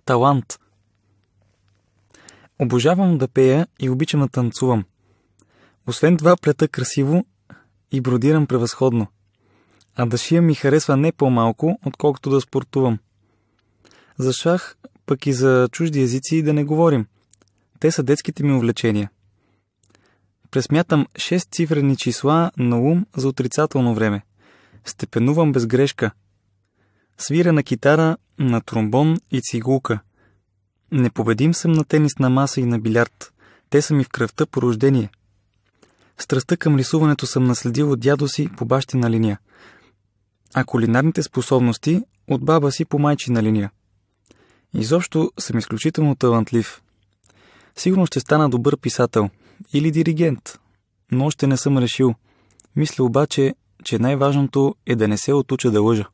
талант. Обожавам да пея и обичам да танцувам. Освен това плета красиво и бродирам превъзходно. А да шия ми харесва не по-малко, отколкото да спортувам. За шах, пък и за чужди езици да не говорим. Те са детските ми увлечения. Пресмятам 6 цифрени числа на ум за отрицателно време. Степенувам без грешка. Свиря на китара, на тромбон и цигулка. Непобедим съм на тенисна маса и на билярд. Те са ми в кръвта по рождение. Страстта към рисуването съм наследил от дядо си по бащина линия, а кулинарните способности от баба си по майчина линия. Изобщо съм изключително талантлив. Сигурно ще стана добър писател или диригент, но още не съм решил. Мисля обаче, че най-важното е да не се отуча да лъжа.